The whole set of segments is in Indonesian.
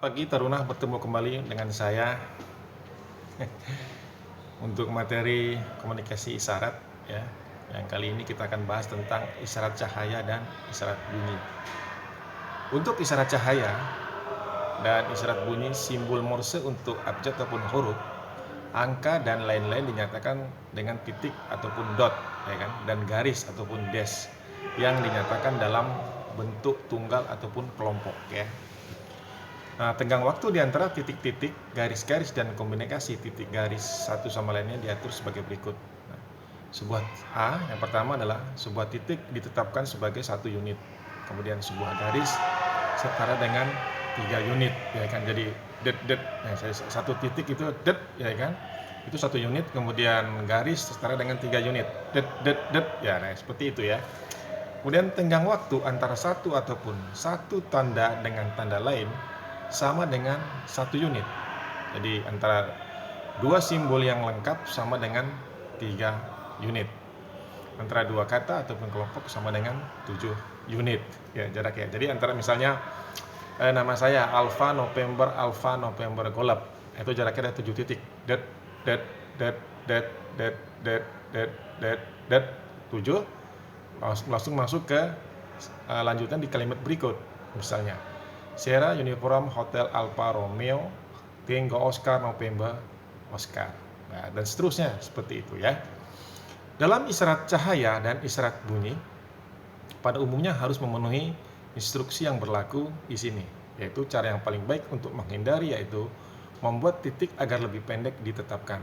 pagi Taruna, bertemu kembali dengan saya untuk materi komunikasi isyarat ya. Yang kali ini kita akan bahas tentang isyarat cahaya dan isyarat bunyi. Untuk isyarat cahaya dan isyarat bunyi, simbol Morse untuk abjad ataupun huruf, angka dan lain-lain dinyatakan dengan titik ataupun dot ya kan, dan garis ataupun dash yang dinyatakan dalam bentuk tunggal ataupun kelompok ya. Nah, tenggang waktu di antara titik-titik, garis-garis, dan komunikasi titik garis satu sama lainnya diatur sebagai berikut. Nah, sebuah A yang pertama adalah sebuah titik ditetapkan sebagai 1 unit. Kemudian sebuah garis setara dengan 3 unit, ya kan? Jadi det. Nah, satu titik itu det, ya kan? Itu 1 unit. Kemudian garis setara dengan 3 unit. Det. Ya, nah seperti itu ya. Kemudian tenggang waktu antara satu ataupun satu tanda dengan tanda lain sama dengan 1 unit. Jadi antara dua simbol yang lengkap sama dengan 3 unit. Antara dua kata ataupun kelompok sama dengan 7 unit ya jaraknya. Jadi antara misalnya nama saya Alfa November Golap, itu jaraknya ada 7 titik. Det 7. Langsung masuk ke lanjutan di kalimat berikut. Misalnya Sierra Uniform Hotel Alfa Romeo Tango Oscar November Oscar. Nah, dan seterusnya seperti itu ya. Dalam isyarat cahaya dan isyarat bunyi, pada umumnya harus memenuhi instruksi yang berlaku di sini, yaitu cara yang paling baik untuk menghindari yaitu membuat titik agar lebih pendek ditetapkan.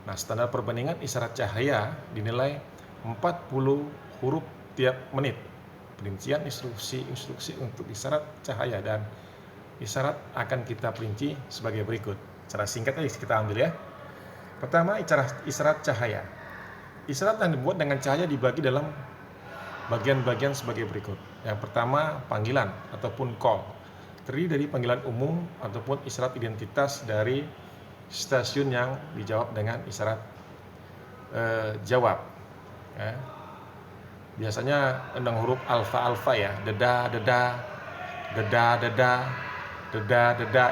Nah, standar perbandingan isyarat cahaya dinilai 40 huruf tiap menit. Perincian instruksi untuk isyarat cahaya dan isyarat akan kita perinci sebagai berikut. Secara singkat aja kita ambil ya. Pertama, isyarat cahaya. Isyarat yang dibuat dengan cahaya dibagi dalam bagian-bagian sebagai berikut. Yang pertama, panggilan ataupun call. Terdiri dari panggilan umum ataupun isyarat identitas dari stasiun yang dijawab dengan isyarat jawab. Ya. Biasanya dengan huruf alfa ya, deda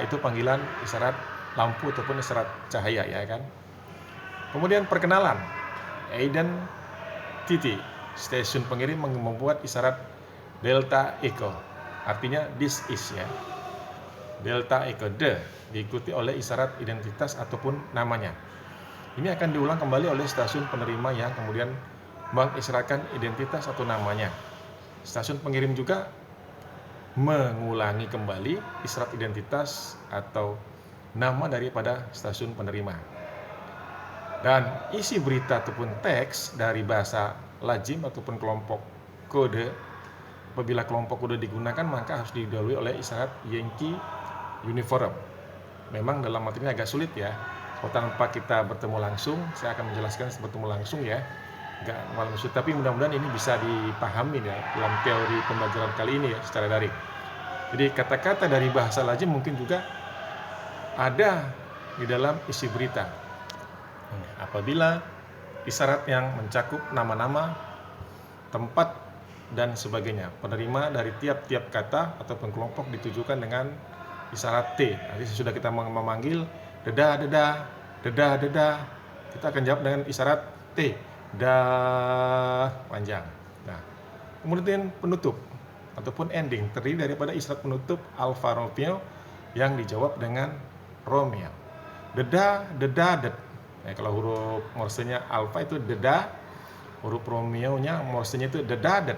itu panggilan isyarat lampu ataupun isyarat cahaya ya kan. Kemudian perkenalan, identity, stasiun pengirim membuat isyarat delta echo, artinya this is ya. Delta echo diikuti oleh isyarat identitas ataupun namanya. Ini akan diulang kembali oleh stasiun penerima yang kemudian mengisyaratkan identitas atau namanya. Stasiun pengirim juga mengulangi kembali isyarat identitas atau nama daripada stasiun penerima. Dan isi berita ataupun teks dari bahasa lazim ataupun kelompok kode, apabila kelompok kode digunakan maka harus didahului oleh isyarat Yankee Uniform. Memang dalam materi ini agak sulit ya. Kalau tanpa kita bertemu langsung, saya akan menjelaskan bertemu langsung ya. Enggak malam sulit, tapi mudah-mudahan ini bisa dipahami ya dalam teori pembelajaran kali ini ya secara daring. Jadi kata-kata dari bahasa lazim mungkin juga ada di dalam isi berita. Apabila isyarat yang mencakup nama-nama, tempat dan sebagainya, penerima dari tiap-tiap kata ataupun kelompok ditujukan dengan isyarat T. Nanti sesudah kita memanggil deda, kita akan jawab dengan isyarat T. Panjang. Nah, kemudian penutup ataupun ending terdiri daripada isyarat penutup Alfa Romeo yang dijawab dengan Romeo. Deda. Nah, kalau huruf Morse-nya Alfa itu deda, huruf Romeo-nya Morse-nya itu dedadet.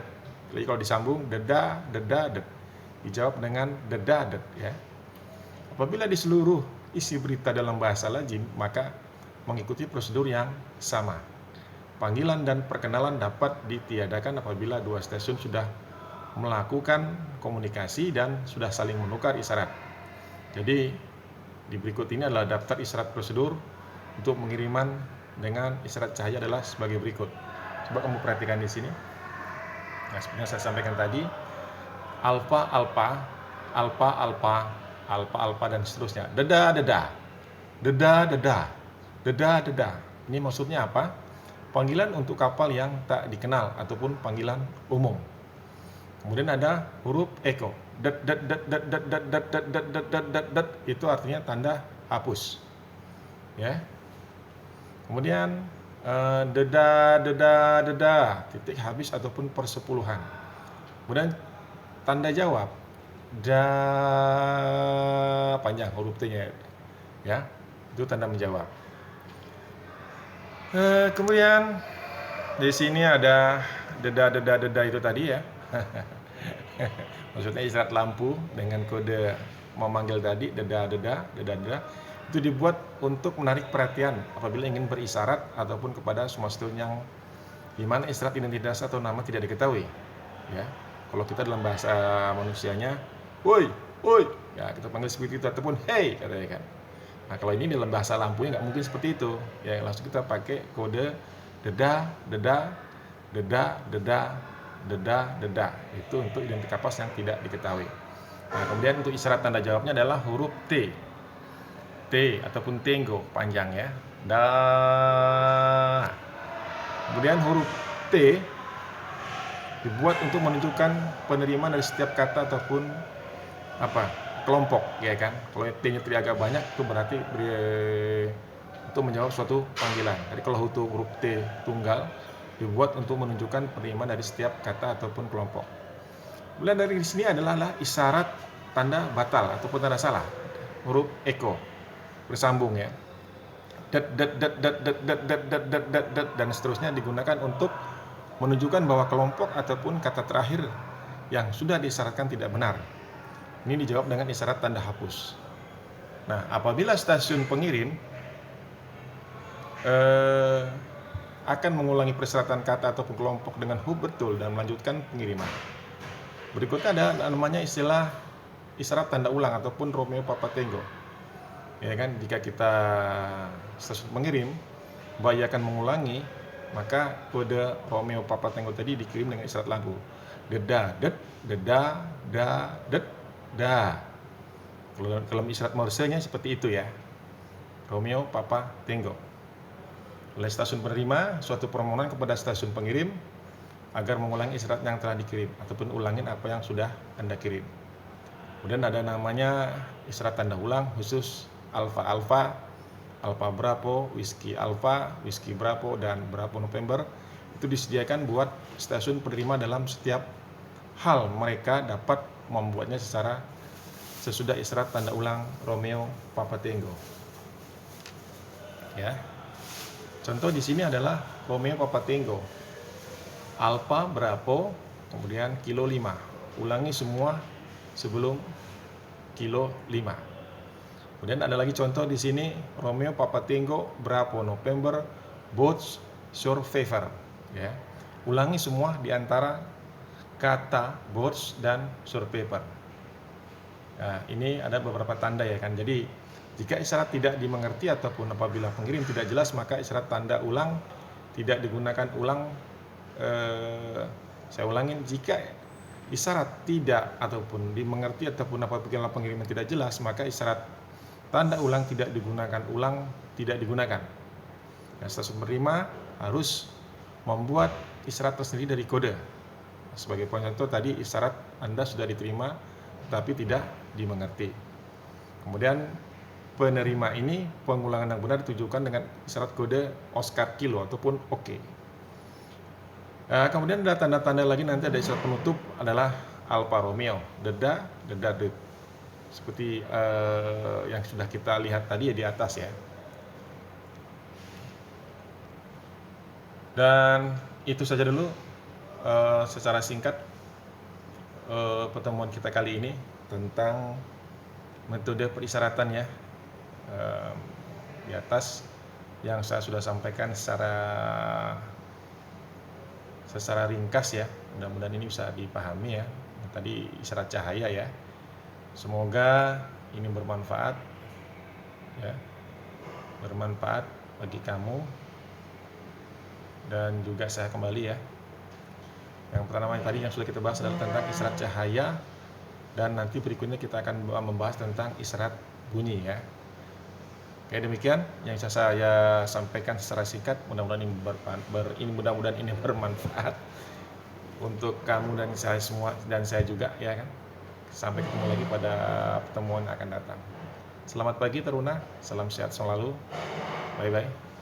Jadi kalau disambung dedadet, dijawab dengan dedadet ya. Apabila di seluruh isi berita dalam bahasa lazim, maka mengikuti prosedur yang sama. Panggilan dan perkenalan dapat ditiadakan apabila dua stasiun sudah melakukan komunikasi dan sudah saling menukar isyarat. Jadi di berikut ini adalah daftar isyarat prosedur untuk pengiriman dengan isyarat cahaya adalah sebagai berikut. Coba kamu perhatikan di sini. Nah, seperti yang saya sampaikan tadi, alfa dan seterusnya. Deda. Ini maksudnya apa? Panggilan untuk kapal yang tak dikenal ataupun panggilan umum. Kemudian ada huruf echo. itu artinya tanda hapus, ya. Kemudian titik habis ataupun persepuluhan. Kemudian tanda jawab panjang huruf T-nya, ya, itu tanda menjawab. Kemudian di sini ada deda itu tadi, ya. Maksudnya isyarat lampu dengan kode memanggil tadi, deda, itu dibuat untuk menarik perhatian apabila ingin berisyarat ataupun kepada sesuatu yang di mana isyarat identitas atau nama tidak diketahui, ya. Kalau kita dalam bahasa manusianya, woi, ya kita panggil seperti itu, ataupun hey, katanya kan. Nah, kalau ini dalam bahasa lampunya nggak mungkin seperti itu, ya. Langsung kita pakai kode deda, itu untuk identitas kapas yang tidak diketahui. Nah, kemudian untuk isyarat tanda jawabnya adalah huruf T ataupun tenggo panjang, ya. Kemudian huruf T dibuat untuk menunjukkan penerimaan dari setiap kata ataupun kelompok, ya kan. Kalau T-nya tadi agak banyak, itu berarti untuk menjawab suatu panggilan. Jadi kalau huruf T tunggal dibuat untuk menunjukkan penerimaan dari setiap kata ataupun kelompok. Kemudian dari sini adalah isyarat tanda batal ataupun tanda salah, huruf eko bersambung, ya. Dan seterusnya digunakan untuk menunjukkan bahwa kelompok ataupun kata terakhir yang sudah disyaratkan tidak benar. Ini dijawab dengan isyarat tanda hapus. Nah, apabila stasiun pengirim akan mengulangi persyaratan kata ataupun kelompok dengan huruf betul dan melanjutkan pengiriman. Berikutnya ada namanya istilah isyarat tanda ulang ataupun Romeo Papa Tango. Ya kan, jika kita stasiun pengirim akan mengulangi, maka kode Romeo Papa Tango tadi dikirim dengan isyarat lampu. Deda, da. Kalau isyarat Morse-nya seperti itu, ya. Romeo Papa Tango. Oleh stasiun penerima suatu permohonan kepada stasiun pengirim agar mengulangi isyarat yang telah dikirim ataupun ulangin apa yang sudah Anda kirim. Kemudian ada namanya isyarat tanda ulang khusus Alfa Bravo, Whiskey Alpha, Whiskey Bravo, dan Bravo November. Itu disediakan buat stasiun penerima dalam setiap hal mereka dapat membuatnya sesudah isyarat tanda ulang Romeo Papa Tango, ya. Contoh di sini adalah Romeo Papa Tango, Alpha Bravo, kemudian kilo 5. Ulangi semua sebelum kilo 5. Kemudian ada lagi contoh di sini Romeo Papa Tango Bravo November Boats Shore Favor, ya. Ulangi semua di antara kata boats dan shore favor. Nah, ini ada beberapa tanda, ya kan. Jadi jika isyarat tidak dimengerti ataupun apabila pengirim tidak jelas, maka isyarat tanda ulang tidak digunakan ulang. Saya ulangin, jika isyarat tidak ataupun dimengerti ataupun apabila pengiriman tidak jelas, maka isyarat tanda ulang tidak digunakan tidak digunakan. Nah, stasiun penerima harus membuat isyarat tersendiri dari kode. Sebagai contoh tadi, isyarat Anda sudah diterima tapi tidak dimengerti. Kemudian penerima ini pengulangan yang benar ditujukan dengan isyarat kode Oscar Kilo ataupun OK. Kemudian ada tanda-tanda lagi, nanti ada isyarat penutup adalah Alfa Romeo, deda. Seperti yang sudah kita lihat tadi, ya, di atas, ya. Dan itu saja dulu secara singkat pertemuan kita kali ini tentang metode perisyaratan, ya. Di atas yang saya sudah sampaikan secara ringkas, ya. Mudah-mudahan ini bisa dipahami, ya. Tadi isyarat cahaya, ya. Semoga ini bermanfaat, ya. Bermanfaat bagi kamu. Dan juga saya kembali, ya. Yang pertama tadi yang sudah kita bahas adalah tentang isyarat cahaya, dan nanti berikutnya kita akan membahas tentang isyarat bunyi, ya. Oke, demikian yang bisa saya sampaikan secara singkat. Mudah-mudahan ini bermanfaat untuk kamu dan saya semua, dan saya juga, ya kan. Sampai ketemu lagi pada pertemuan yang akan datang. Selamat pagi Taruna, salam sehat selalu. Bye-bye.